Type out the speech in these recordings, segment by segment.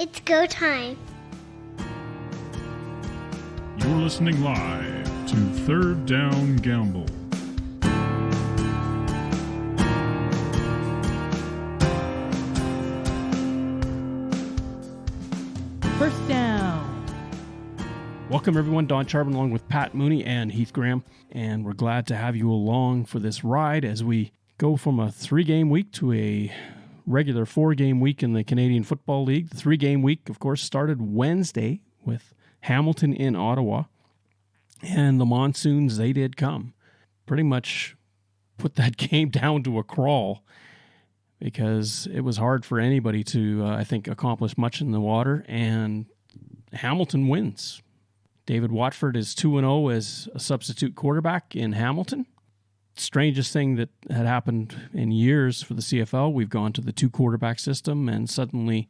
It's go time. You're listening live to Third Down Gamble. First down. Welcome everyone, Don Charbon along with Pat Mooney and Heath Graham, and we're glad to have you along for this ride as we go from a 3-game week to a regular 4-game week in the Canadian Football League. The 3-game week, of course, started Wednesday with Hamilton in Ottawa, and the Monsoons, they did come. Pretty much put that game down to a crawl because it was hard for anybody to, I think, accomplish much in the water, and Hamilton wins. David Watford is 2-0 as a substitute quarterback in Hamilton. Strangest thing that had happened in years for the CFL, we've gone to the 2-quarterback system, and suddenly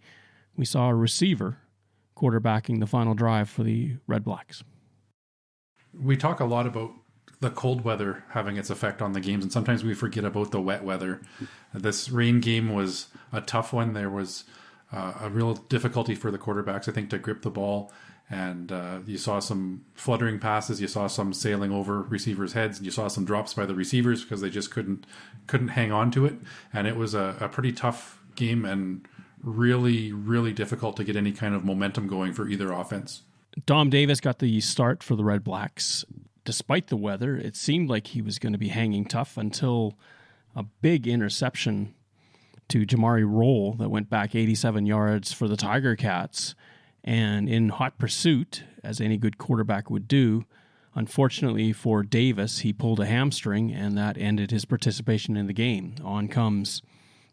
we saw a receiver quarterbacking the final drive for the Red Blacks. We talk a lot about the cold weather having its effect on the games, and sometimes we forget about the wet weather. This rain game was a tough one. There was a real difficulty for the quarterbacks, I think, to grip the ball. And you saw some fluttering passes, you saw some sailing over receivers' heads, and you saw some drops by the receivers because they just couldn't hang on to it. And it was a pretty tough game and really, really difficult to get any kind of momentum going for either offense. Dom Davis got the start for the Red Blacks. Despite the weather, it seemed like he was going to be hanging tough until a big interception to Jamari Roll that went back 87 yards for the Tiger Cats. And in hot pursuit, as any good quarterback would do, unfortunately for Davis, he pulled a hamstring, and that ended his participation in the game. On comes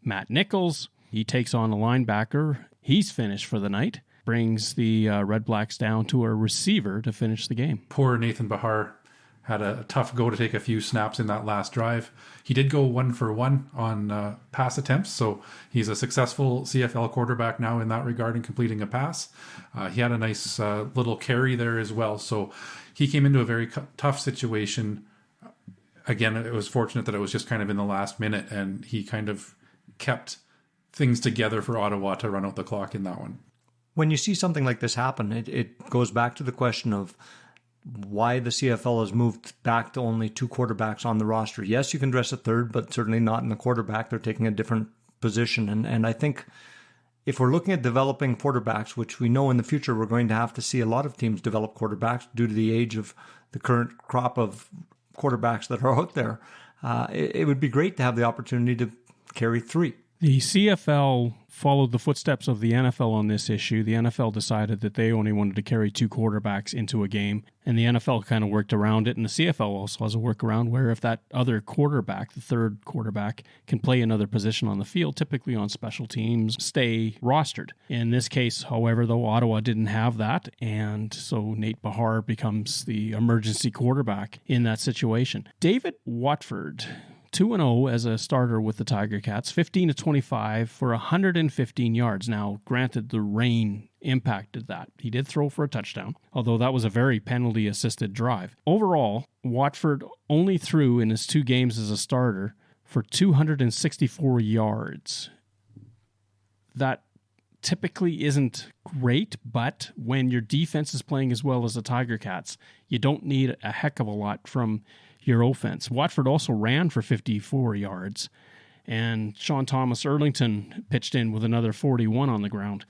Matt Nichols. He takes on a linebacker. He's finished for the night. Brings the Red Blacks down to a receiver to finish the game. Poor Nathan Bahar had a tough go to take a few snaps in that last drive. He did go 1 for 1 on pass attempts, so he's a successful CFL quarterback now in that regard in completing a pass. He had a nice little carry there as well, so he came into a very tough situation. Again, it was fortunate that it was just kind of in the last minute, and he kind of kept things together for Ottawa to run out the clock in that one. When you see something like this happen, it goes back to the question of why the CFL has moved back to only 2 quarterbacks on the roster. Yes, you can dress a third, but certainly not in the quarterback. They're taking a different position. And I think if we're looking at developing quarterbacks, which we know in the future we're going to have to see a lot of teams develop quarterbacks due to the age of the current crop of quarterbacks that are out there, it would be great to have the opportunity to carry 3. The CFL followed the footsteps of the NFL on this issue. The NFL decided that they only wanted to carry 2 quarterbacks into a game, and the NFL kind of worked around it, and the CFL also has a workaround where if that other quarterback, the third quarterback, can play another position on the field, typically on special teams, stay rostered. In this case, however, though, Ottawa didn't have that, and so Nate Bahar becomes the emergency quarterback in that situation. David Watford, 2-0 as a starter with the Tiger Cats, 15-25 for 115 yards. Now, granted, the rain impacted that. He did throw for a touchdown, although that was a very penalty-assisted drive. Overall, Watford only threw in his 2 games as a starter for 264 yards. That typically isn't great, but when your defense is playing as well as the Tiger Cats, you don't need a heck of a lot from your offense. Watford also ran for 54 yards, and Sean Thomas Erlington pitched in with another 41 on the ground.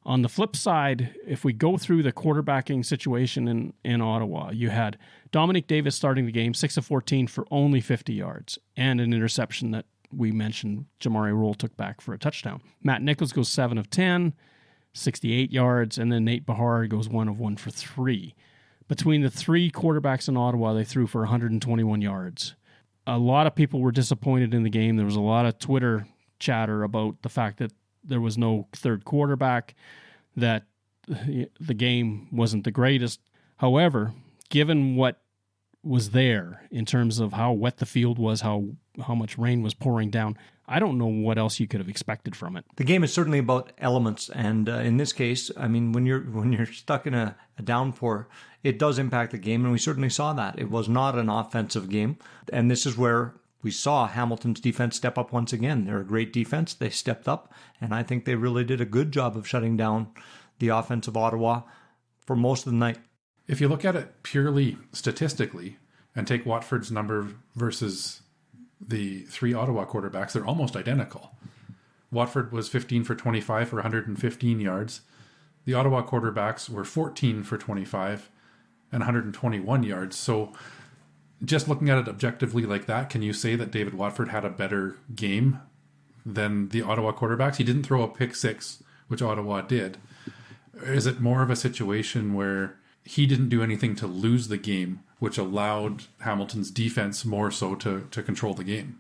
On the flip side, if we go through the quarterbacking situation in Ottawa, you had Dominic Davis starting the game, 6 of 14 for only 50 yards, and an interception that we mentioned Jamari Roll took back for a touchdown. Matt Nichols goes 7 of 10, 68 yards, and then Nate Bahar goes 1 of 1 for 3. Between the 3 quarterbacks in Ottawa, they threw for 121 yards. A lot of people were disappointed in the game. There was a lot of Twitter chatter about the fact that there was no third quarterback, that the game wasn't the greatest. However, given what was there in terms of how wet the field was, how much rain was pouring down, I don't know what else you could have expected from it. The game is certainly about elements, and in this case, I mean, when you're stuck in a downpour, it does impact the game, and we certainly saw that. It was not an offensive game, and this is where we saw Hamilton's defense step up once again. They're a great defense. They stepped up, and I think they really did a good job of shutting down the offense of Ottawa for most of the night. If you look at it purely statistically and take Watford's number versus the 3 Ottawa quarterbacks, they're almost identical. Watford was 15 for 25 for 115 yards. The Ottawa quarterbacks were 14 for 25 and 121 yards. So just looking at it objectively like that, can you say that David Watford had a better game than the Ottawa quarterbacks? He didn't throw a pick six, which Ottawa did. Is it more of a situation where he didn't do anything to lose the game, which allowed Hamilton's defense more so to control the game?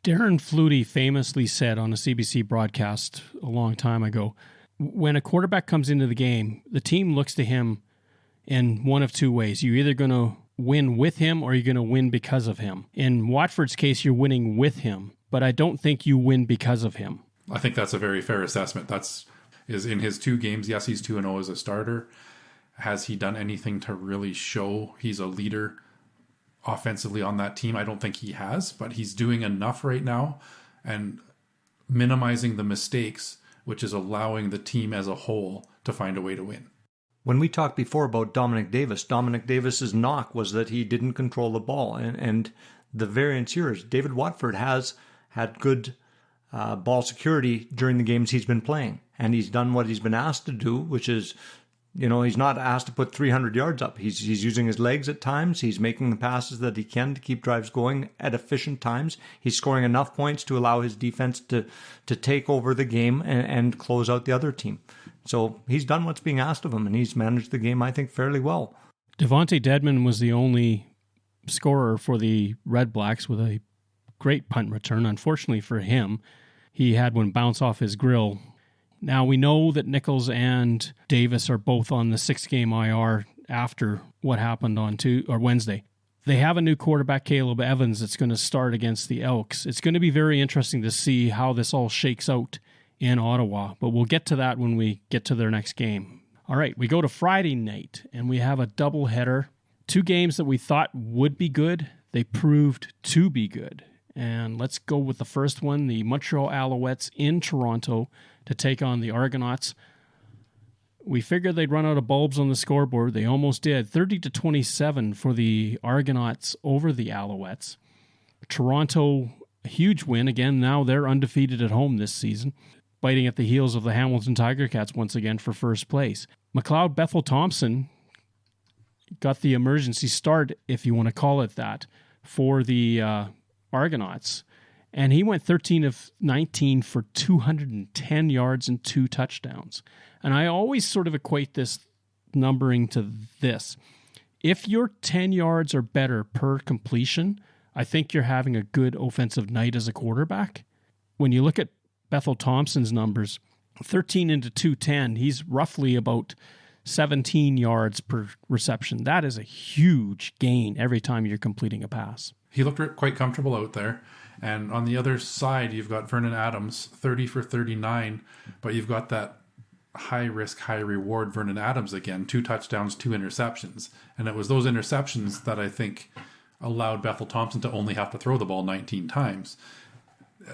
Darren Flutie famously said on a CBC broadcast a long time ago, when a quarterback comes into the game, the team looks to him in one of two ways. You're either going to win with him or you're going to win because of him. In Watford's case, you're winning with him, but I don't think you win because of him. I think that's a very fair assessment. Is in his 2 games, yes, he's 2-0 as a starter. Has he done anything to really show he's a leader offensively on that team? I don't think he has, but he's doing enough right now and minimizing the mistakes, which is allowing the team as a whole to find a way to win. When we talked before about Dominic Davis's knock was that he didn't control the ball. And the variance here is David Watford has had good ball security during the games he's been playing. And he's done what he's been asked to do, which is, he's not asked to put 300 yards up. He's using his legs at times. He's making the passes that he can to keep drives going at efficient times. He's scoring enough points to allow his defense to take over the game and close out the other team. So he's done what's being asked of him, and he's managed the game, I think, fairly well. Devontae Dedmon was the only scorer for the Red Blacks with a great punt return. Unfortunately for him, he had one bounce off his grill. Now, we know that Nichols and Davis are both on the 6-game IR after what happened on Wednesday. They have a new quarterback, Caleb Evans, that's going to start against the Elks. It's going to be very interesting to see how this all shakes out in Ottawa, but we'll get to that when we get to their next game. All right, we go to Friday night, and we have a doubleheader. 2 games that we thought would be good, they proved to be good. And let's go with the first one, the Montreal Alouettes in Toronto to take on the Argonauts. We figured they'd run out of bulbs on the scoreboard. They almost did. 30-27 for the Argonauts over the Alouettes. Toronto, a huge win. Again, now they're undefeated at home this season, biting at the heels of the Hamilton Tiger Cats once again for first place. McLeod Bethel Thompson got the emergency start, if you want to call it that, for the Argonauts. And he went 13 of 19 for 210 yards and 2 touchdowns. And I always sort of equate this numbering to this. If you're 10 yards or better per completion, I think you're having a good offensive night as a quarterback. When you look at Bethel Thompson's numbers, 13 into 210, he's roughly about 17 yards per reception. That is a huge gain every time you're completing a pass. He looked quite comfortable out there. And on the other side, you've got Vernon Adams, 30 for 39, but you've got that high risk, high reward Vernon Adams again, 2 touchdowns, 2 interceptions. And it was those interceptions that I think allowed Bethel Thompson to only have to throw the ball 19 times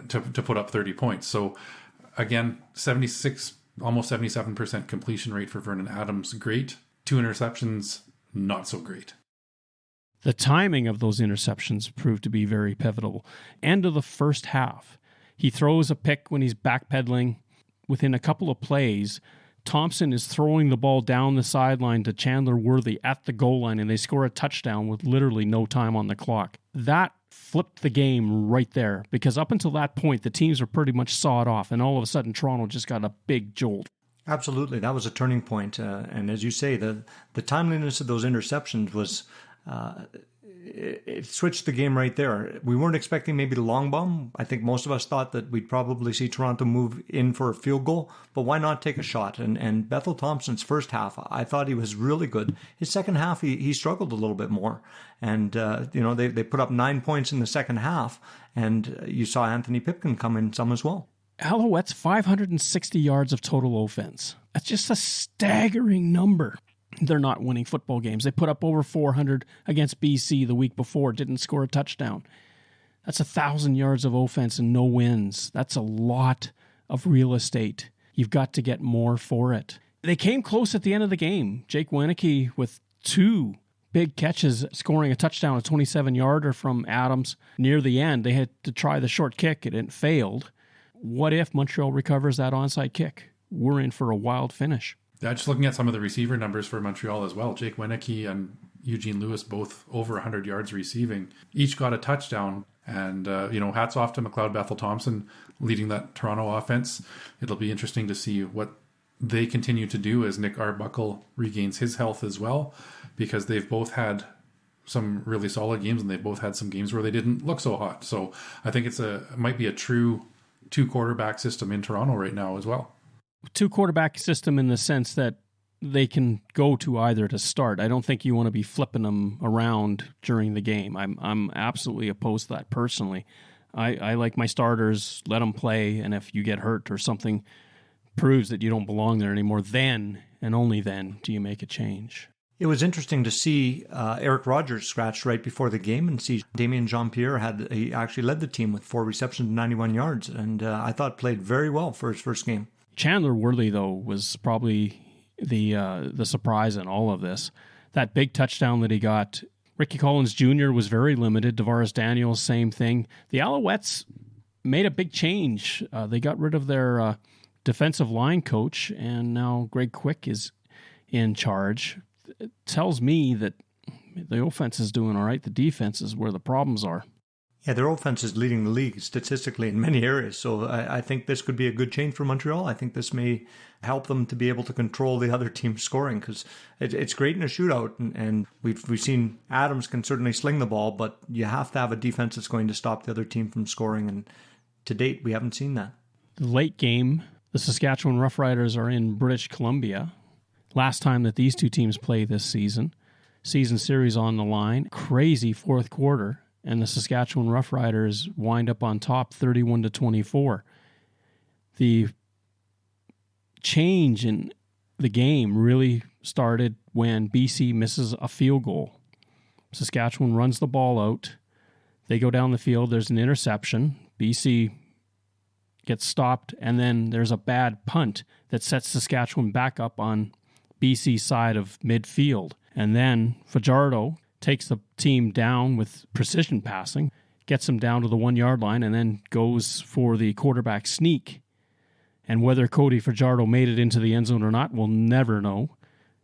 to put up 30 points. So again, 76, almost 77% completion rate for Vernon Adams, great. 2 interceptions, not so great. The timing of those interceptions proved to be very pivotal. End of the first half, he throws a pick when he's backpedaling. Within a couple of plays, Thompson is throwing the ball down the sideline to Chandler Worthy at the goal line, and they score a touchdown with literally no time on the clock. That flipped the game right there, because up until that point, the teams were pretty much sawed off, and all of a sudden, Toronto just got a big jolt. Absolutely. That was a turning point. And as you say, the timeliness of those interceptions was... it switched the game right there. We weren't expecting maybe the long bomb. I think most of us thought that we'd probably see Toronto move in for a field goal, but why not take a shot? And Bethel Thompson's first half, I thought he was really good. His second half, he struggled a little bit more. And, they put up 9 points in the second half, and you saw Anthony Pipkin come in some as well. Alouettes, 560 yards of total offense. That's just a staggering number. They're not winning football games. They put up over 400 against BC the week before, didn't score a touchdown. That's 1,000 yards of offense and no wins. That's a lot of real estate. You've got to get more for it. They came close at the end of the game. Jake Winicky with 2 big catches, scoring a touchdown, a 27-yarder from Adams near the end. They had to try the short kick. It failed. What if Montreal recovers that onside kick? We're in for a wild finish. Yeah, just looking at some of the receiver numbers for Montreal as well. Jake Winicky and Eugene Lewis both over 100 yards receiving. Each got a touchdown. And, hats off to McLeod Bethel-Thompson leading that Toronto offense. It'll be interesting to see what they continue to do as Nick Arbuckle regains his health as well, because they've both had some really solid games and they've both had some games where they didn't look so hot. So I think it might be a true 2-quarterback system in Toronto right now as well. 2-quarterback system in the sense that they can go to either to start. I don't think you want to be flipping them around during the game. I'm absolutely opposed to that personally. I like my starters, let them play, and if you get hurt or something proves that you don't belong there anymore, then and only then do you make a change. It was interesting to see Eric Rogers scratched right before the game and see Damien Jean-Pierre he actually led the team with 4 receptions and 91 yards, and I thought played very well for his first game. Chandler Worley, though, was probably the surprise in all of this. That big touchdown that he got. Ricky Collins Jr. was very limited. DeVaris Daniels, same thing. The Alouettes made a big change. They got rid of their defensive line coach, and now Greg Quick is in charge. It tells me that the offense is doing all right. The defense is where the problems are. Yeah, their offense is leading the league statistically in many areas. So I think this could be a good change for Montreal. I think this may help them to be able to control the other team's scoring, because it's great in a shootout. And we've seen Adams can certainly sling the ball, but you have to have a defense that's going to stop the other team from scoring. And to date, we haven't seen that. The late game, the Saskatchewan Roughriders are in British Columbia. Last time that these two teams play this season. Season series on the line. Crazy fourth quarter. And the Saskatchewan Roughriders wind up on top 31-24. The change in the game really started when BC misses a field goal. Saskatchewan runs the ball out. They go down the field. There's an interception. BC gets stopped, and then there's a bad punt that sets Saskatchewan back up on BC's side of midfield. And then Fajardo takes the team down with precision passing, gets them down to the 1-yard line, and then goes for the quarterback sneak. And whether Cody Fajardo made it into the end zone or not, we'll never know,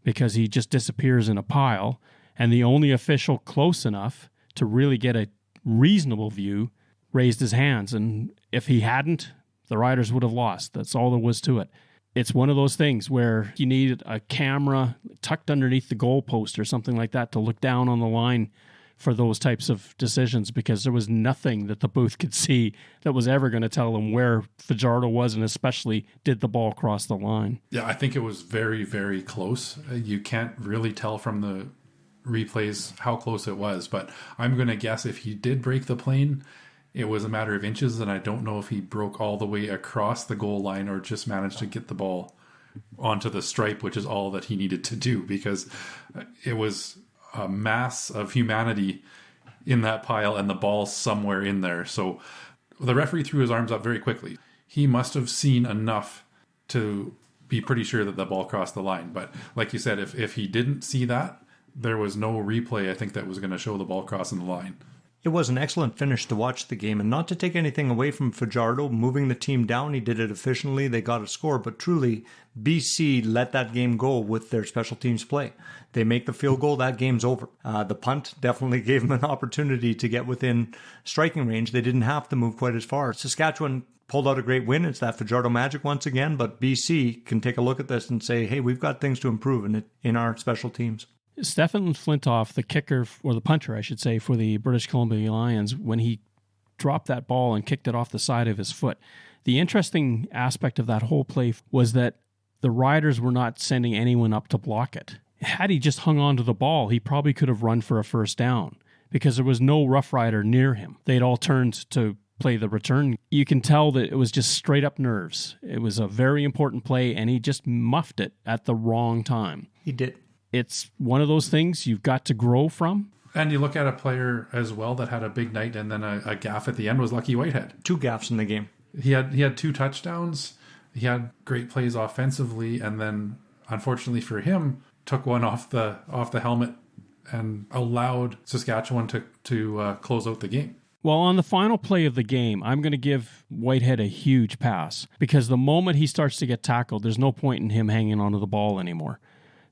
because he just disappears in a pile. And the only official close enough to really get a reasonable view raised his hands. And if he hadn't, the Riders would have lost. That's all there was to it. It's one of those things where you need a camera tucked underneath the goalpost or something like that to look down on the line for those types of decisions, because there was nothing that the booth could see that was ever going to tell them where Fajardo was, and especially did the ball cross the line. Yeah, I think it was very, very close. You can't really tell from the replays how close it was, but I'm going to guess if he did break the plane, it was a matter of inches, and I don't know if he broke all the way across the goal line or just managed to get the ball onto the stripe, which is all that he needed to do, because it was a mass of humanity in that pile and the ball somewhere in there. So the referee threw his arms up very quickly. He must have seen enough to be pretty sure that the ball crossed the line. But like you said, if he didn't see that, there was no replay, I think, that was going to show the ball crossing the line. It was an excellent finish to watch the game, and not to take anything away from Fajardo moving the team down. He did it efficiently. They got a score, but truly, BC let that game go with their special teams play. They make the field goal, that game's over. The punt definitely gave them an opportunity to get within striking range. They didn't have to move quite as far. Saskatchewan pulled out a great win. It's that Fajardo magic once again, but BC can take a look at this and say, hey, we've got things to improve in our special teams. Stefan Flintoff, the kicker, or the punter, I should say, for the British Columbia Lions, when he dropped that ball and kicked it off the side of his foot, the interesting aspect of that whole play was that the Riders were not sending anyone up to block it. Had he just hung on to the ball, he probably could have run for a first down, because there was no Rough Rider near him. They'd all turned to play the return. You can tell that it was just straight up nerves. It was a very important play, and he just muffed it at the wrong time. He did. It's one of those things you've got to grow from. And you look at a player as well that had a big night and then a gaff at the end was Lucky Whitehead. 2 gaffes in the game. He had 2 touchdowns. He had great plays offensively, and then unfortunately for him, took one off the helmet and allowed Saskatchewan to close out the game. Well, on the final play of the game, I'm going to give Whitehead a huge pass because the moment he starts to get tackled, there's no point in him hanging onto the ball anymore.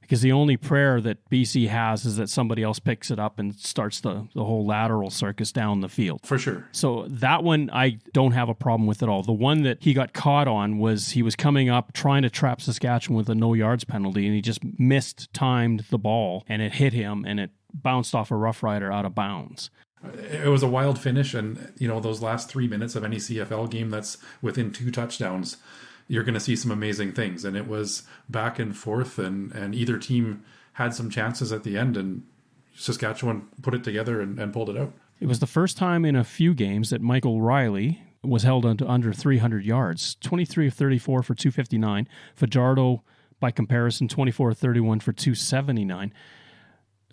Because the only prayer that BC has is that somebody else picks it up and starts the whole lateral circus down the field. For sure. So that one I don't have a problem with at all. The one that he got caught on was he was coming up trying to trap Saskatchewan with a no yards penalty, and he just timed the ball, and it hit him, and it bounced off a Rough Rider out of bounds. It was a wild finish, and those last 3 minutes of any CFL game that's within 2 touchdowns, you're going to see some amazing things. And it was back and forth, and either team had some chances at the end, and Saskatchewan put it together and pulled it out. It was the first time in a few games that Michael Riley was held under 300 yards, 23 of 34 for 259. Fajardo, by comparison, 24 of 31 for 279.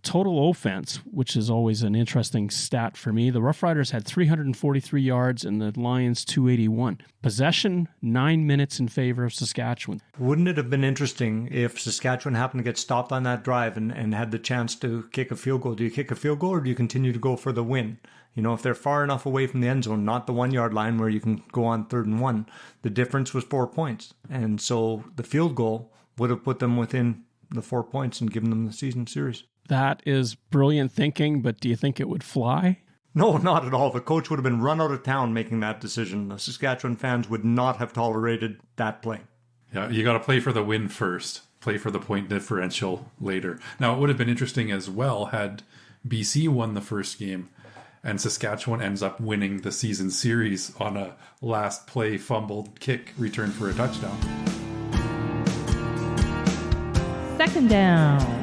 Total offense, which is always an interesting stat for me, the Rough Riders had 343 yards and the Lions 281. Possession, 9 minutes in favor of Saskatchewan. Wouldn't it have been interesting if Saskatchewan happened to get stopped on that drive and had the chance to kick a field goal? Do you kick a field goal or do you continue to go for the win? If they're far enough away from the end zone, not the 1 yard line where you can go on 3rd and 1, the difference was 4 points. And so the field goal would have put them within the 4 points and given them the season series. That is brilliant thinking, but do you think it would fly? No, not at all. The coach would have been run out of town making that decision. The Saskatchewan fans would not have tolerated that play. Yeah, you got to play for the win first. Play for the point differential later. Now, it would have been interesting as well had BC won the first game and Saskatchewan ends up winning the season series on a last play fumbled kick return for a touchdown. 2nd down.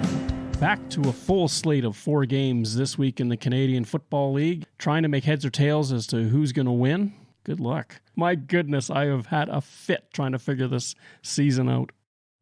Back to a full slate of 4 games this week in the Canadian Football League. Trying to make heads or tails as to who's going to win. Good luck. My goodness, I have had a fit trying to figure this season out.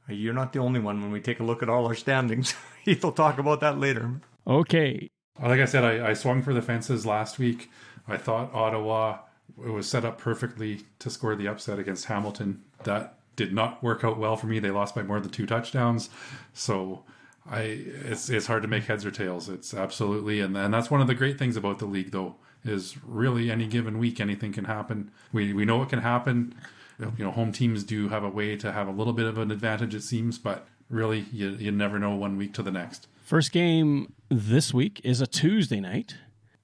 You're not the only one when we take a look at all our standings. Heath will talk about that later. Okay. Like I said, I swung for the fences last week. I thought Ottawa was set up perfectly to score the upset against Hamilton. That did not work out well for me. They lost by more than 2 touchdowns. So it's hard to make heads or tails. It's absolutely, and that's one of the great things about the league, though, is really any given week anything can happen. We know it can happen. Home teams do have a way to have a little bit of an advantage, it seems, but really you never know one week to the next. First game this week is a Tuesday night.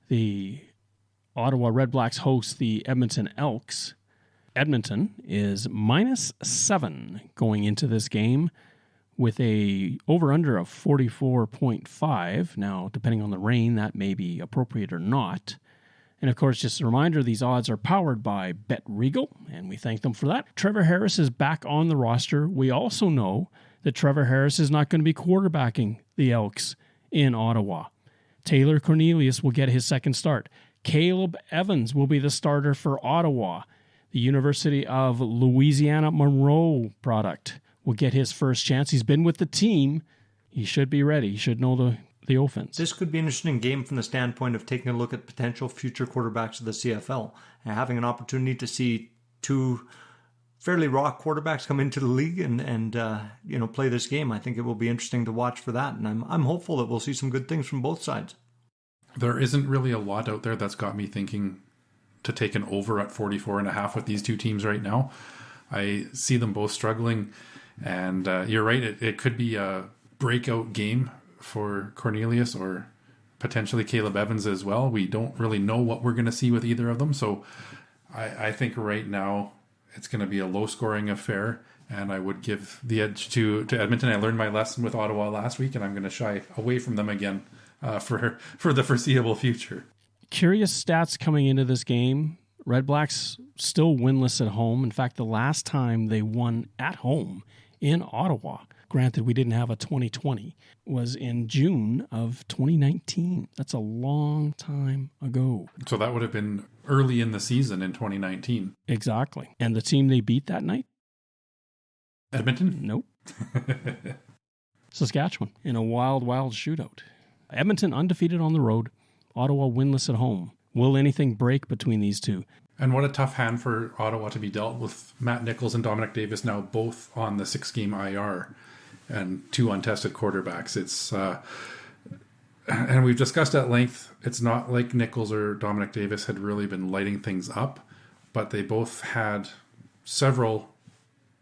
The Ottawa Redblacks host the Edmonton Elks. Edmonton is -7 going into this game, with a over-under of 44.5. Now, depending on the rain, that may be appropriate or not. And of course, just a reminder, these odds are powered by BetRegal, and we thank them for that. Trevor Harris is back on the roster. We also know that Trevor Harris is not going to be quarterbacking the Elks in Ottawa. Taylor Cornelius will get his second start. Caleb Evans will be the starter for Ottawa. The University of Louisiana Monroe product will get his first chance. He's been with the team. He should be ready. He should know the offense. This could be an interesting game from the standpoint of taking a look at potential future quarterbacks of the CFL and having an opportunity to see 2 fairly raw quarterbacks come into the league and play this game. I think it will be interesting to watch for that, and I'm hopeful that we'll see some good things from both sides. There isn't really a lot out there that's got me thinking to take an over at 44.5 with these 2 teams right now. I see them both struggling. And you're right, it could be a breakout game for Cornelius or potentially Caleb Evans as well. We don't really know what we're going to see with either of them. So I think right now it's going to be a low-scoring affair, and I would give the edge to Edmonton. I learned my lesson with Ottawa last week, and I'm going to shy away from them again for the foreseeable future. Curious stats coming into this game. Redblacks still winless at home. In fact, the last time they won at home in Ottawa, granted we didn't have a 2020, was in June of 2019. That's a long time ago. So that would have been early in the season in 2019. Exactly. And the team they beat that night? Edmonton? Nope. Saskatchewan in a wild shootout. Edmonton undefeated on the road. Ottawa winless at home. Will anything break between these two? And what a tough hand for Ottawa to be dealt with. Matt Nichols and Dominic Davis now both on the 6-game IR and 2 untested quarterbacks. It's and we've discussed at length, it's not like Nichols or Dominic Davis had really been lighting things up, but they both had several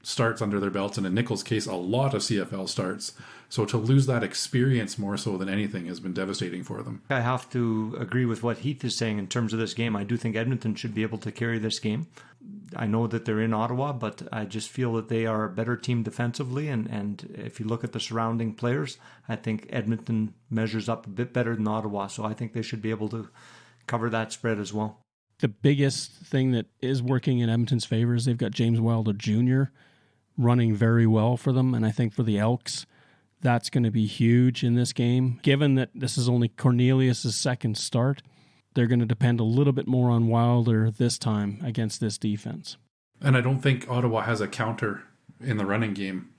starts under their belts, and in Nichols' case, a lot of CFL starts. So to lose that experience more so than anything has been devastating for them. I have to agree with what Heath is saying in terms of this game. I do think Edmonton should be able to carry this game. I know that they're in Ottawa, but I just feel that they are a better team defensively. And if you look at the surrounding players, I think Edmonton measures up a bit better than Ottawa. So I think they should be able to cover that spread as well. The biggest thing that is working in Edmonton's favor is they've got James Wilder Jr. running very well for them. And I think for the Elks, that's going to be huge in this game. Given that this is only Cornelius' second start, they're going to depend a little bit more on Wilder this time against this defense. And I don't think Ottawa has a counter in the running game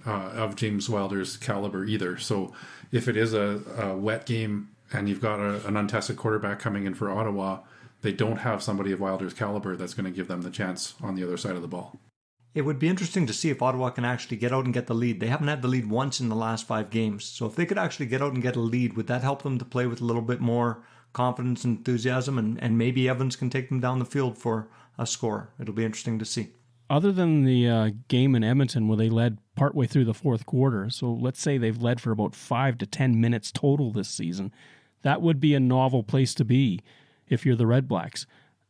of James Wilder's caliber either. So if it is a wet game and you've got an untested quarterback coming in for Ottawa, they don't have somebody of Wilder's caliber that's going to give them the chance on the other side of the ball. It would be interesting to see if Ottawa can actually get out and get the lead. They haven't had the lead once in the last 5 games. So if they could actually get out and get a lead, would that help them to play with a little bit more confidence and enthusiasm? And maybe Evans can take them down the field for a score. It'll be interesting to see. Other than the game in Edmonton where they led partway through the fourth quarter, so let's say they've led for about 5 to 10 minutes total this season, that would be a novel place to be if you're the Red Blacks.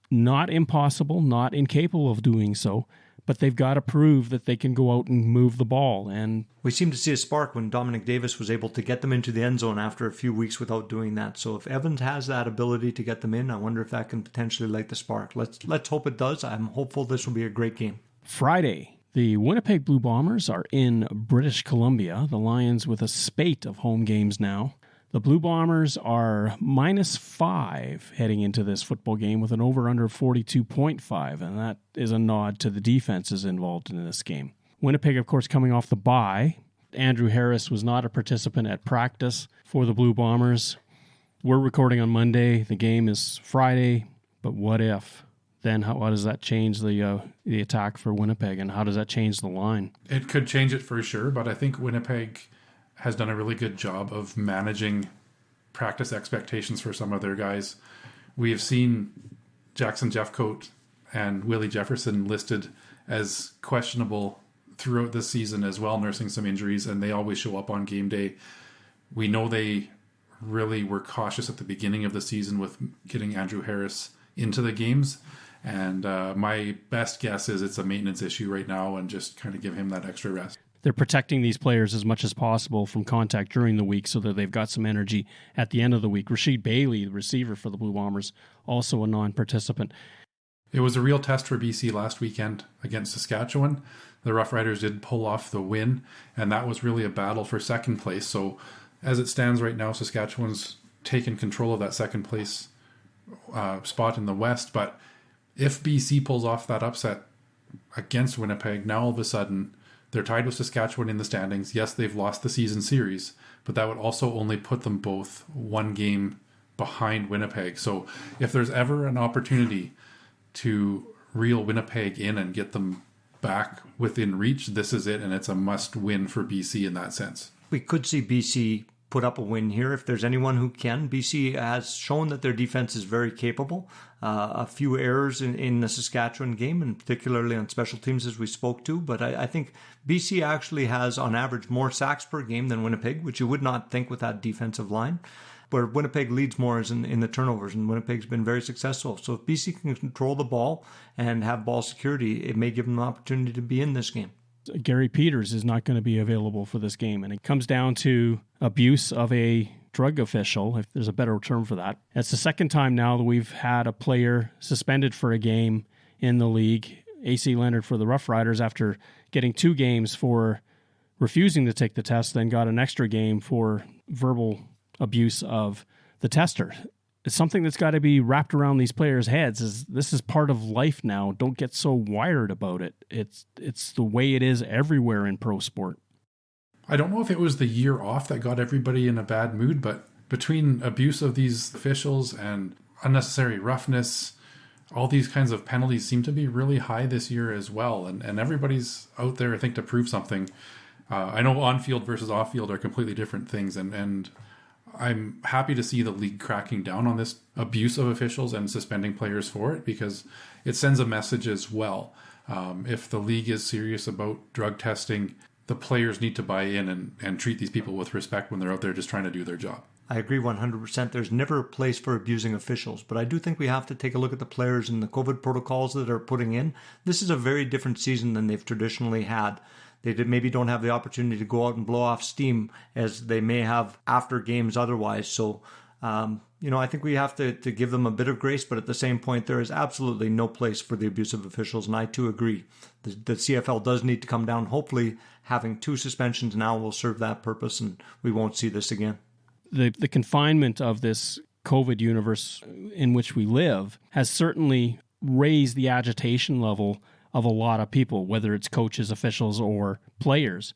Not impossible, not incapable of doing so, but they've got to prove that they can go out and move the ball. And we seem to see a spark when Dominic Davis was able to get them into the end zone after a few weeks without doing that. So if Evans has that ability to get them in, I wonder if that can potentially light the spark. Let's hope it does. I'm hopeful this will be a great game. Friday, the Winnipeg Blue Bombers are in British Columbia. The Lions with a spate of home games now. The Blue Bombers are -5 heading into this football game with an over-under 42.5, and that is a nod to the defenses involved in this game. Winnipeg, of course, coming off the bye. Andrew Harris was not a participant at practice for the Blue Bombers. We're recording on Monday. The game is Friday, but what if? Then how does that change the attack for Winnipeg, and how does that change the line? It could change it for sure, but I think Winnipeg has done a really good job of managing practice expectations for some of their guys. We have seen Jackson Jeffcoat and Willie Jefferson listed as questionable throughout this season as well, nursing some injuries, and they always show up on game day. We know they really were cautious at the beginning of the season with getting Andrew Harris into the games, and my best guess is it's a maintenance issue right now and just kind of give him that extra rest. They're protecting these players as much as possible from contact during the week so that they've got some energy at the end of the week. Rasheed Bailey, the receiver for the Blue Bombers, also a non-participant. It was a real test for BC last weekend against Saskatchewan. The Rough Riders did pull off the win, and that was really a battle for second place. So as it stands right now, Saskatchewan's taken control of that second place spot in the West. But if BC pulls off that upset against Winnipeg, now all of a sudden they're tied with Saskatchewan in the standings. Yes, they've lost the season series, but that would also only put them both one game behind Winnipeg. So if there's ever an opportunity to reel Winnipeg in and get them back within reach, this is it, and it's a must-win for BC in that sense. We could see BC put up a win here if there's anyone who can. BC has shown that their defense is very capable. A few errors in the Saskatchewan game, and particularly on special teams as we spoke to. But I think BC actually has, on average, more sacks per game than Winnipeg, which you would not think with that defensive line. Where Winnipeg leads more is in the turnovers, and Winnipeg's been very successful. So if BC can control the ball and have ball security, it may give them an opportunity to be in this game. Gary Peters is not going to be available for this game, and it comes down to abuse of a drug official, if there's a better term for that. It's the second time now that we've had a player suspended for a game in the league. AC Leonard for the Rough Riders, after getting 2 games for refusing to take the test, then got an extra game for verbal abuse of the tester. It's something that's got to be wrapped around these players' heads. This is part of life now. Don't get so wired about it. It's the way it is everywhere in pro sport. I don't know if it was the year off that got everybody in a bad mood, but between abuse of these officials and unnecessary roughness, all these kinds of penalties seem to be really high this year as well. And everybody's out there, I think, to prove something. I know on-field versus off-field are completely different things. And I'm happy to see the league cracking down on this abuse of officials and suspending players for it, because it sends a message as well. If the league is serious about drug testing, the players need to buy in and treat these people with respect when they're out there just trying to do their job. I agree 100%. There's never a place for abusing officials, but I do think we have to take a look at the players and the COVID protocols that are putting in. This is a very different season than they've traditionally had. They maybe don't have the opportunity to go out and blow off steam as they may have after games otherwise. So, I think we have to give them a bit of grace, but at the same point, there is absolutely no place for the abusive officials, and I too agree. The CFL does need to come down. Hopefully, having 2 suspensions now will serve that purpose, and we won't see this again. The confinement of this COVID universe in which we live has certainly raised the agitation level of a lot of people, whether it's coaches, officials, or players.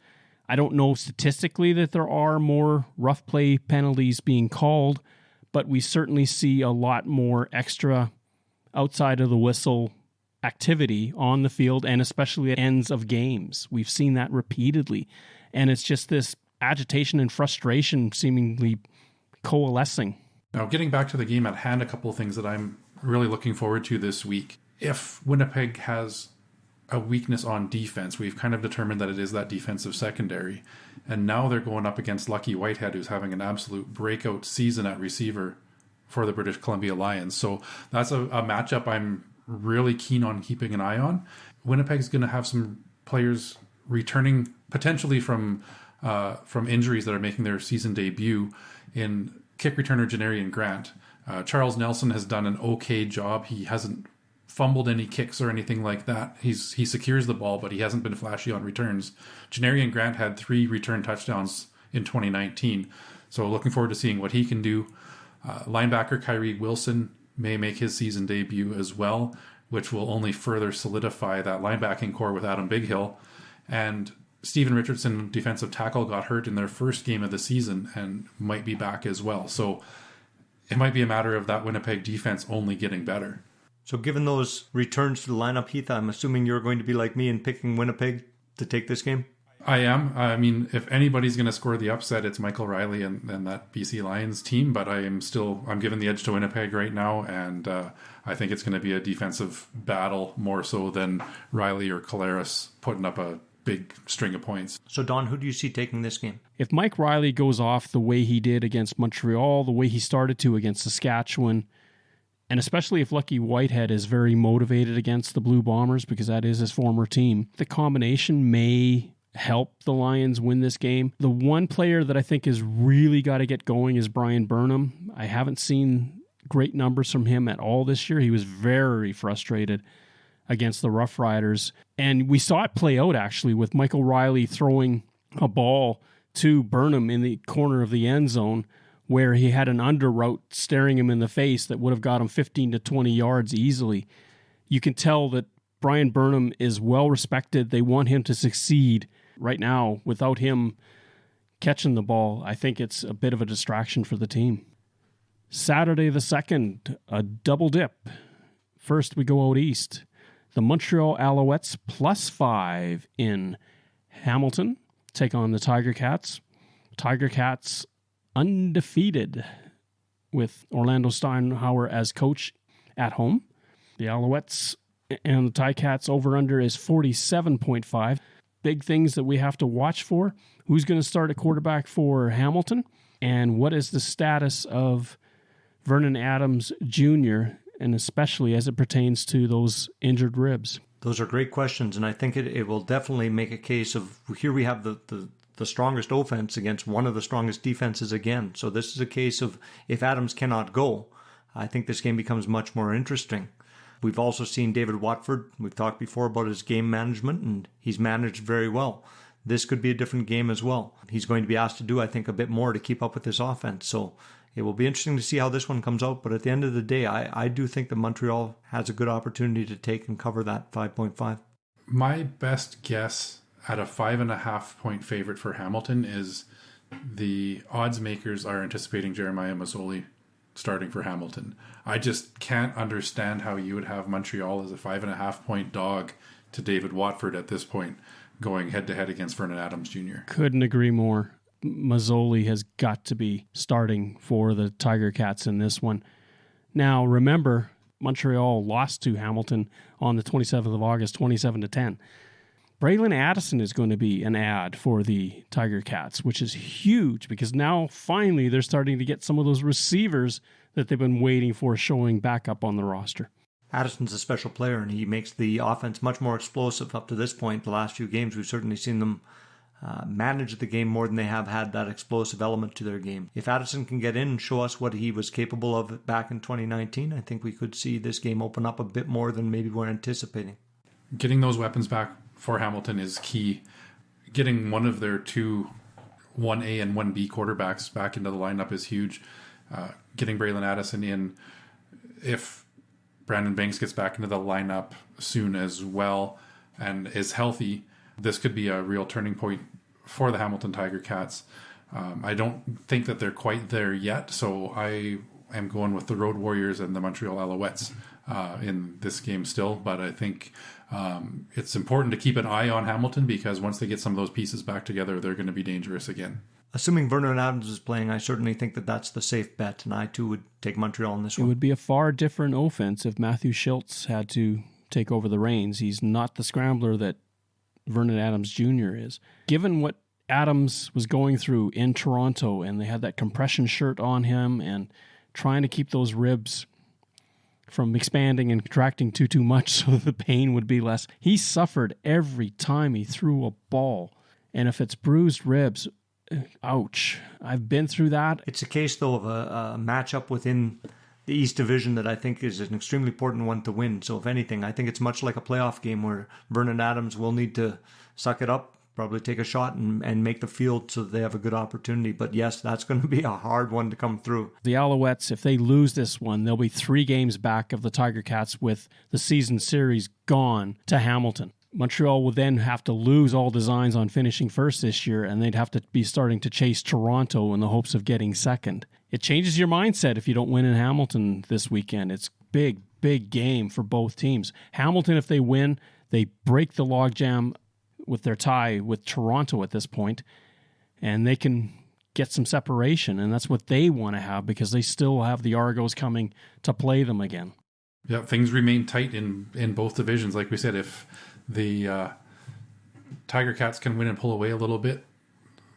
I don't know statistically that there are more rough play penalties being called, but we certainly see a lot more extra outside of the whistle activity on the field, and especially at ends of games. We've seen that repeatedly. And it's just this agitation and frustration seemingly coalescing. Now, getting back to the game at hand, a couple of things that I'm really looking forward to this week. If Winnipeg has a weakness on defense, we've kind of determined that it is that defensive secondary. And now they're going up against Lucky Whitehead, who's having an absolute breakout season at receiver for the British Columbia Lions. So that's a matchup I'm really keen on keeping an eye on. Winnipeg's going to have some players returning potentially from injuries that are making their season debut in kick returner Janarian Grant. Charles Nelson has done an okay job. He hasn't fumbled any kicks or anything like that. He secures the ball, but he hasn't been flashy on returns. Janarian Grant had 3 return touchdowns in 2019. So looking forward to seeing what he can do. Linebacker Kyrie Wilson may make his season debut as well, which will only further solidify that linebacking core with Adam Bighill. And Stephen Richardson, defensive tackle, got hurt in their first game of the season and might be back as well. So it might be a matter of that Winnipeg defense only getting better. So given those returns to the lineup, Heath, I'm assuming you're going to be like me and picking Winnipeg to take this game? I am. I mean, if anybody's going to score the upset, it's Michael Riley and that BC Lions team. But I'm giving the edge to Winnipeg right now, and I think it's going to be a defensive battle more so than Riley or Collaros putting up a big string of points. So, Don, who do you see taking this game? If Mike Riley goes off the way he did against Montreal, the way he started to against Saskatchewan, and especially if Lucky Whitehead is very motivated against the Blue Bombers, because that is his former team, the combination may help the Lions win this game. The one player that I think has really got to get going is Brian Burnham. I haven't seen great numbers from him at all this year. He was very frustrated against the Rough Riders. And we saw it play out, actually, with Michael Riley throwing a ball to Burnham in the corner of the end zone, where he had an under route staring him in the face that would have got him 15 to 20 yards easily. You can tell that Brian Burnham is well respected. They want him to succeed. Right now, without him catching the ball, I think it's a bit of a distraction for the team. Saturday the 2nd, a double dip. First, we go out east. The Montreal Alouettes +5 in Hamilton take on the Tiger Cats. Tiger Cats undefeated with Orlando Steinhauer as coach at home. The Alouettes and the Ticats over-under is 47.5. Big things that we have to watch for. Who's going to start at quarterback for Hamilton? And what is the status of Vernon Adams Jr., and especially as it pertains to those injured ribs? Those are great questions, and I think it will definitely make a case of, here we have the strongest offense against one of the strongest defenses again. So this is a case of, if Adams cannot go, I think this game becomes much more interesting. We've also seen David Watford. We've talked before about his game management, and he's managed very well. This could be a different game as well. He's going to be asked to do, I think, a bit more to keep up with this offense. So it will be interesting to see how this one comes out. But at the end of the day, I do think that Montreal has a good opportunity to take and cover that 5.5. My best guess at a 5.5 point favorite for Hamilton is the odds makers are anticipating Jeremiah Masoli starting for Hamilton. I just can't understand how you would have Montreal as a 5.5-point dog to David Watford at this point, going head-to-head against Vernon Adams Jr. Couldn't agree more. Mazzoli has got to be starting for the Tiger Cats in this one. Now, remember, Montreal lost to Hamilton on the 27th of August, 27-10. Braylon Addison is going to be an ad for the Tiger Cats, which is huge because now finally they're starting to get some of those receivers that they've been waiting for showing back up on the roster. Addison's a special player, and he makes the offense much more explosive up to this point. The last few games, we've certainly seen them manage the game more than they have had that explosive element to their game. If Addison can get in and show us what he was capable of back in 2019, I think we could see this game open up a bit more than maybe we're anticipating. Getting those weapons back for Hamilton is key. Getting one of their two 1A and 1B quarterbacks back into the lineup is huge. Getting Braylon Addison in, if Brandon Banks gets back into the lineup soon as well and is healthy, this could be a real turning point for the Hamilton Tiger Cats. I don't think that they're quite there yet, so I am going with the Road Warriors and the Montreal Alouettes in this game still, but I think it's important to keep an eye on Hamilton because once they get some of those pieces back together, they're going to be dangerous again. Assuming Vernon Adams is playing, I certainly think that that's the safe bet, and I too would take Montreal in this It one. would be a far different offense if Matthew Schultz had to take over the reins. He's not the scrambler that Vernon Adams Jr. is. Given what Adams was going through in Toronto, and they had that compression shirt on him and trying to keep those ribs from expanding and contracting too much so the pain would be less. He suffered every time he threw a ball. And if it's bruised ribs, ouch. I've been through that. It's a case, though, of a matchup within the East Division that I think is an extremely important one to win. So if anything, I think it's much like a playoff game where Vernon Adams will need to suck it up, probably take a shot and make the field so that they have a good opportunity. But yes, that's going to be a hard one to come through. The Alouettes, if they lose this one, they'll be 3 games back of the Tiger Cats with the season series gone to Hamilton. Montreal will then have to lose all designs on finishing first this year, and they'd have to be starting to chase Toronto in the hopes of getting second. It changes your mindset if you don't win in Hamilton this weekend. It's big game for both teams. Hamilton, if they win, they break the logjam with their tie with Toronto at this point, and they can get some separation, and that's what they want to have because they still have the Argos coming to play them again. Yeah, things remain tight in both divisions. Like we said, if the Tiger Cats can win and pull away a little bit,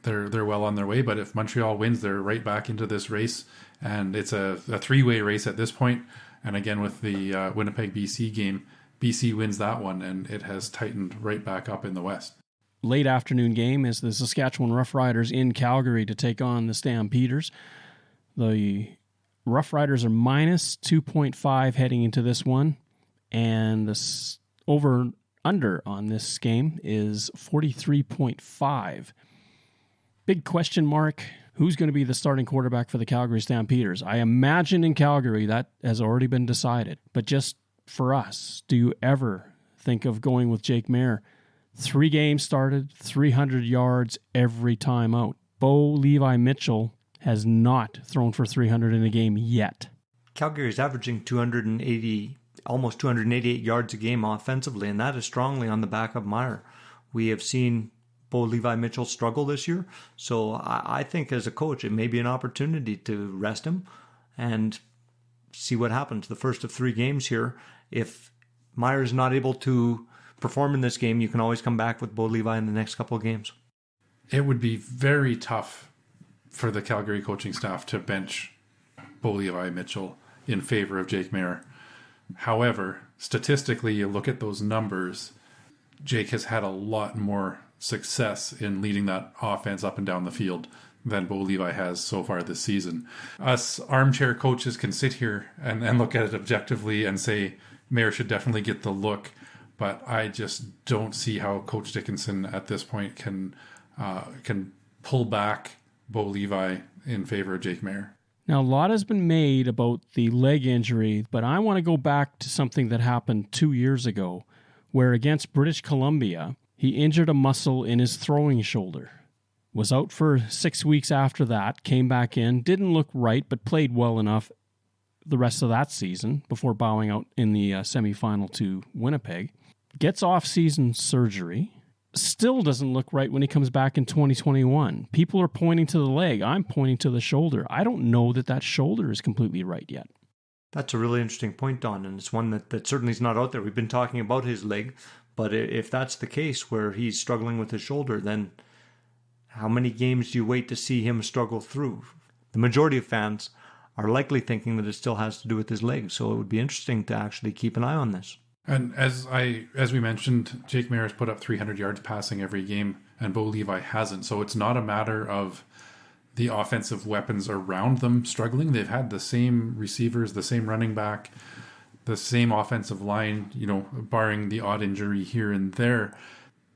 they're well on their way. But if Montreal wins, they're right back into this race, and it's a 3-way race at this point. And again, with the Winnipeg BC game, BC wins that one, and it has tightened right back up in the West. Late afternoon game is the Saskatchewan Roughriders in Calgary to take on the Stampeders. The Roughriders are minus 2.5 heading into this one, and the over-under on this game is 43.5. Big question mark, who's going to be the starting quarterback for the Calgary Stampeders? I imagine in Calgary that has already been decided, but just for us, do you ever think of going with Jake Maier? 3 games started, 300 yards every time out. Bo Levi Mitchell has not thrown for 300 in a game yet. Calgary is averaging 280, almost 288 yards a game offensively, and that is strongly on the back of Maier. We have seen Bo Levi Mitchell struggle this year, so I think as a coach, it may be an opportunity to rest him and see what happens. The first of 3 games here. If Maier is not able to perform in this game, you can always come back with Bo Levi in the next couple of games. It would be very tough for the Calgary coaching staff to bench Bo Levi Mitchell in favor of Jake Maier. However, statistically, you look at those numbers, Jake has had a lot more success in leading that offense up and down the field than Bo Levi has so far this season. Us armchair coaches can sit here and look at it objectively and say Maier should definitely get the look, but I just don't see how Coach Dickinson at this point can pull back Bo Levi in favor of Jake Maier. Now, a lot has been made about the leg injury, but I want to go back to something that happened 2 years ago, where against British Columbia, he injured a muscle in his throwing shoulder. Was out for 6 weeks after that, came back in, didn't look right, but played well enough the rest of that season before bowing out in the semifinal to Winnipeg. Gets off-season surgery. Still doesn't look right when he comes back in 2021. People are pointing to the leg. I'm pointing to the shoulder. I don't know that shoulder is completely right yet. That's a really interesting point, Don, and it's one that certainly is not out there. We've been talking about his leg, but if that's the case where he's struggling with his shoulder, then how many games do you wait to see him struggle through? The majority of fans are likely thinking that it still has to do with his leg, so it would be interesting to actually keep an eye on this. And as we mentioned, Jake Maier has put up 300 yards passing every game, and Bo Levi hasn't. So it's not a matter of the offensive weapons around them struggling. They've had the same receivers, the same running back, the same offensive line, barring the odd injury here and there.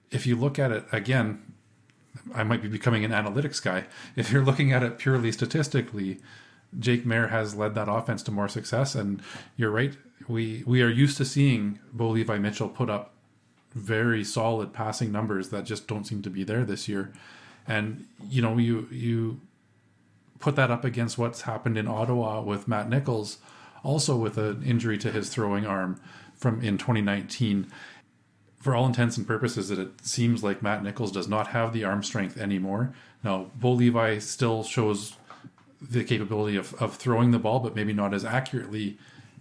If you look at it again, I might be becoming an analytics guy. If you're looking at it purely statistically, Jake Maier has led that offense to more success. And you're right. We are used to seeing Bo Levi Mitchell put up very solid passing numbers that just don't seem to be there this year. And, you put that up against what's happened in Ottawa with Matt Nichols, also with an injury to his throwing arm in 2019. For all intents and purposes, it seems like Matt Nichols does not have the arm strength anymore. Now, Bo Levi still shows the capability of throwing the ball, but maybe not as accurately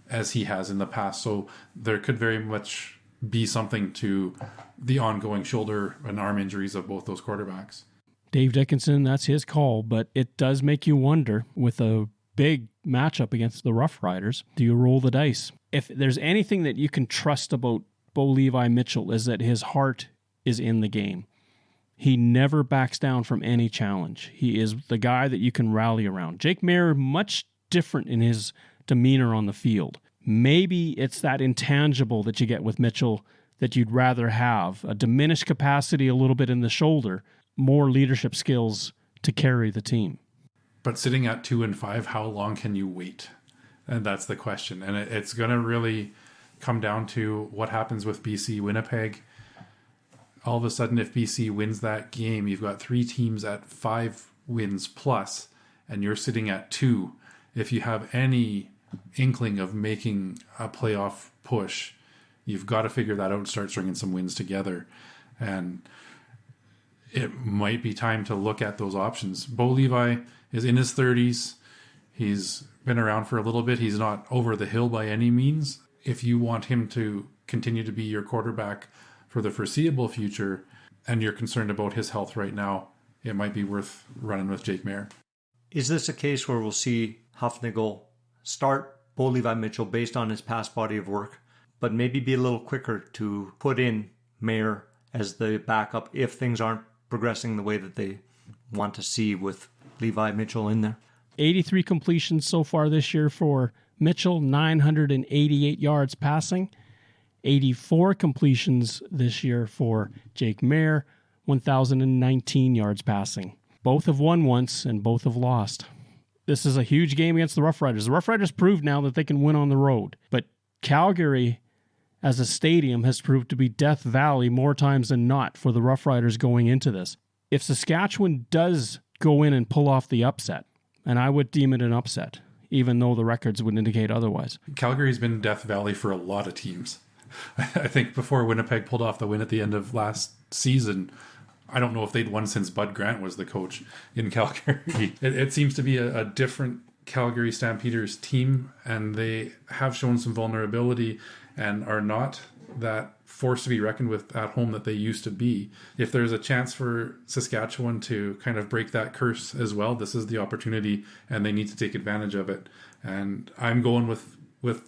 as he has in the past. So there could very much be something to the ongoing shoulder and arm injuries of both those quarterbacks. Dave Dickenson, that's his call, but it does make you wonder with a big matchup against the Rough Riders, do you roll the dice? If there's anything that you can trust about Bo Levi Mitchell is that his heart is in the game. He never backs down from any challenge. He is the guy that you can rally around. Jake Maier, much different in his demeanor on the field. Maybe it's that intangible that you get with Mitchell that you'd rather have, a diminished capacity a little bit in the shoulder, more leadership skills to carry the team. But sitting at 2-5, how long can you wait? And that's the question. And it's going to really come down to what happens with BC Winnipeg. All of a sudden, if BC wins that game, you've got 3 teams at 5 wins plus, and you're sitting at 2. If you have any inkling of making a playoff push, you've got to figure that out and start stringing some wins together. And it might be time to look at those options. Bo Levi is in his 30s. He's been around for a little bit. He's not over the hill by any means. If you want him to continue to be your quarterback for the foreseeable future and you're concerned about his health right now, it might be worth running with Jake Maier. Is this a case where we'll see Hufnagel start Bo Levi Mitchell based on his past body of work, but maybe be a little quicker to put in Maier as the backup if things aren't progressing the way that they want to see with Levi Mitchell in there? 83 completions so far this year for Mitchell, 988 yards passing. 84 completions this year for Jake Maier, 1,019 yards passing. Both have won once and both have lost. This is a huge game against the Rough Riders. The Rough Riders proved now that they can win on the road. But Calgary, as a stadium, has proved to be Death Valley more times than not for the Rough Riders going into this. If Saskatchewan does go in and pull off the upset, and I would deem it an upset, even though the records would indicate otherwise. Calgary's been Death Valley for a lot of teams. I think before Winnipeg pulled off the win at the end of last season, I don't know if they'd won since Bud Grant was the coach in Calgary. It seems to be a different Calgary Stampeders team, and they have shown some vulnerability and are not that force to be reckoned with at home that they used to be. If there's a chance for Saskatchewan to kind of break that curse as well, this is the opportunity, and they need to take advantage of it. And I'm going with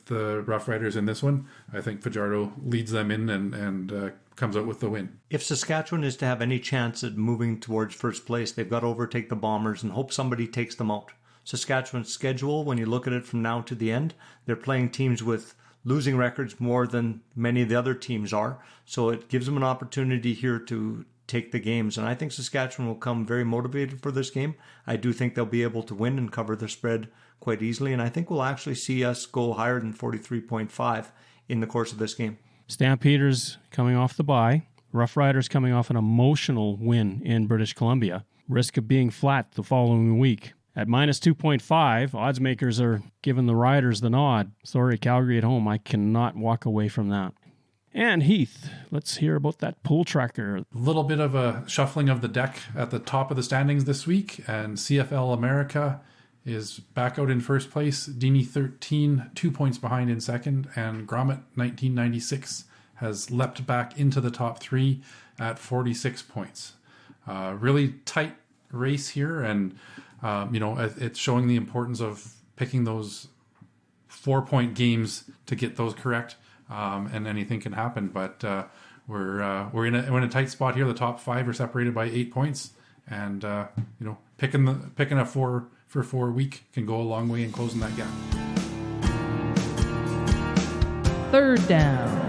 the Rough Riders in this one. I think Fajardo leads them in and comes out with the win. If Saskatchewan is to have any chance at moving towards first place, they've got to overtake the Bombers and hope somebody takes them out. Saskatchewan's schedule, when you look at it from now to the end, they're playing teams with losing records more than many of the other teams are. So it gives them an opportunity here to take the games. And I think Saskatchewan will come very motivated for this game. I do think they'll be able to win and cover their spread quite easily. And I think we'll actually see us go higher than 43.5 in the course of this game. Stampeders coming off the bye. Rough Riders coming off an emotional win in British Columbia. risk of being flat the following week. At minus 2.5, odds makers are giving the Riders the nod. Sorry, Calgary at home. I cannot walk away from that. And Heath, let's hear about that pull tracker. A little bit of a shuffling of the deck at the top of the standings this week, and CFL America is back out in first place. Dini 13, 2 points behind in second, and Grommet 1996 has leapt back into the top three at 46 points. Really tight race here, and it's showing the importance of picking those 4-point games to get those correct. And anything can happen, but we're in a tight spot here. The top five are separated by 8 points, and picking a 4-for-4 week can go a long way in closing that gap. Third down.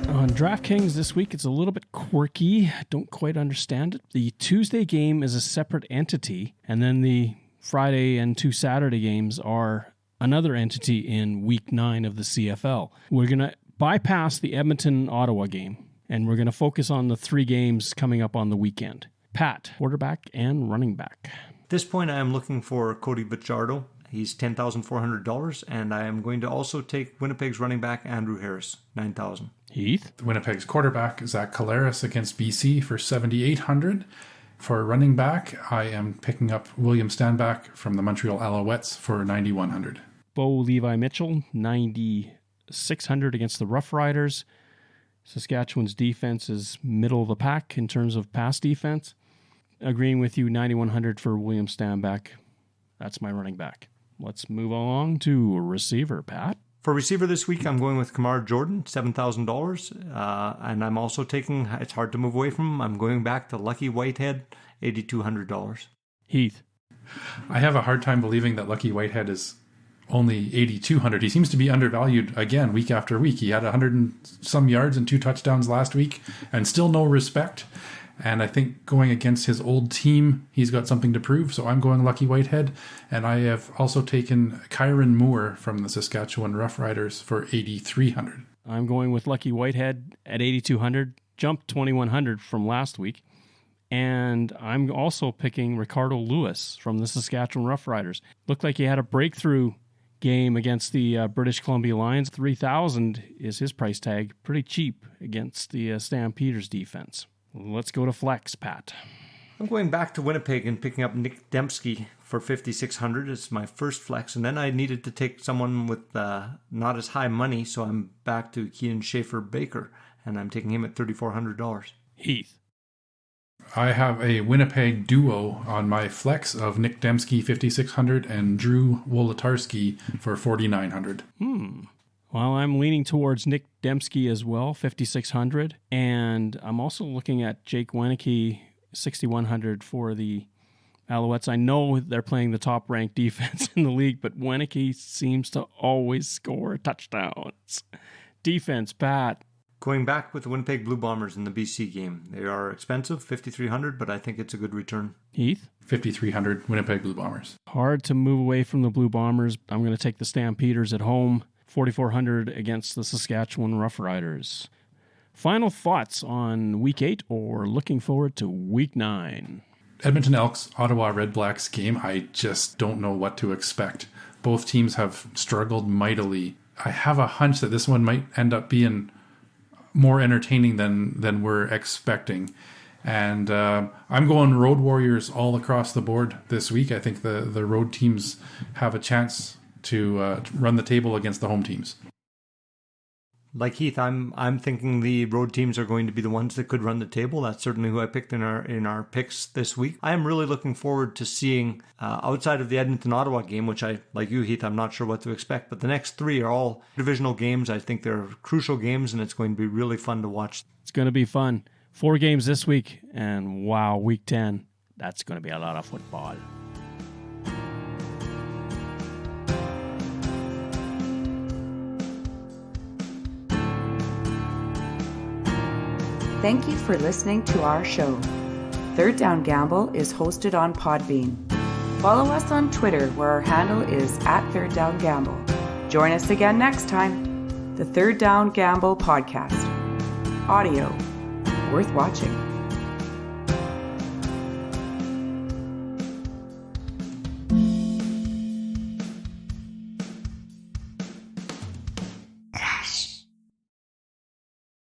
On DraftKings this week, it's a little bit quirky. Don't quite understand it. The Tuesday game is a separate entity, and then the Friday and 2 Saturday games are another entity in Week 9 of the CFL. We're going to bypass the Edmonton-Ottawa game, and we're going to focus on the 3 games coming up on the weekend. Pat, quarterback and running back. At this point, I am looking for Cody Bichardo. He's $10,400, and I am going to also take Winnipeg's running back, Andrew Harris, $9,000. Heath? Winnipeg's quarterback, Zach Collaros, against BC for $7,800. For running back, I am picking up William Stanback from the Montreal Alouettes for $9,100. Bo Levi Mitchell, $9,600 against the Rough Riders. Saskatchewan's defense is middle of the pack in terms of pass defense. Agreeing with you, $9,100 for William Stanback. That's my running back. Let's move along to receiver, Pat. For receiver this week, I'm going with Kamar Jordan, $7,000. And I'm also taking, it's hard to move away from him, I'm going back to Lucky Whitehead, $8,200. Heath. I have a hard time believing that Lucky Whitehead is only $8,200. He seems to be undervalued again week after week. He had 100 and some yards and 2 touchdowns last week, and still no respect. And I think going against his old team, he's got something to prove. So I'm going Lucky Whitehead. And I have also taken Kyron Moore from the Saskatchewan Roughriders for $8,300. I'm going with Lucky Whitehead at $8,200, jumped $2,100 from last week. And I'm also picking Ricardo Lewis from the Saskatchewan Roughriders. Looked like he had a breakthrough game against the British Columbia Lions. $3,000 is his price tag. Pretty cheap against the Stampeders defense. Let's go to flex, Pat. I'm going back to Winnipeg and picking up Nick Dembski for $5,600. It's my first flex. And then I needed to take someone with not as high money, so I'm back to Kean Schaefer-Baker, and I'm taking him at $3,400. Heath. I have a Winnipeg duo on my flex of Nick Dembski, $5,600, and Drew Wolodarski for $4,900. Well, I'm leaning towards Nick Dembski as well, $5,600. And I'm also looking at Jake Weineke, $6,100 for the Alouettes. I know they're playing the top-ranked defense in the league, but Weineke seems to always score touchdowns. Defense, Pat. Going back with the Winnipeg Blue Bombers in the BC game. They are expensive, $5,300, but I think it's a good return. Heath? $5,300, Winnipeg Blue Bombers. Hard to move away from the Blue Bombers. I'm going to take the Stampeders at home. $4,400 against the Saskatchewan Roughriders. Final thoughts on Week 8 or looking forward to Week 9? Edmonton Elks, Ottawa Red Blacks game, I just don't know what to expect. Both teams have struggled mightily. I have a hunch that this one might end up being more entertaining than we're expecting. And I'm going Road Warriors all across the board this week. I think the road teams have a chance to run the table against the home teams. Like Heath, I'm thinking the road teams are going to be the ones that could run the table. That's certainly who I picked in our picks this week. I am really looking forward to seeing, outside of the Edmonton-Ottawa game, which I, like you, Heath, I'm not sure what to expect, but the next 3 are all divisional games. I think they're crucial games, and it's going to be really fun to watch. It's going to be fun. 4 games this week, and wow, Week 10, that's going to be a lot of football. Thank you for listening to our show. Third Down Gamble is hosted on Podbean. Follow us on Twitter, where our handle is @ThirdDownGamble. Join us again next time. The Third Down Gamble Podcast. Audio worth watching.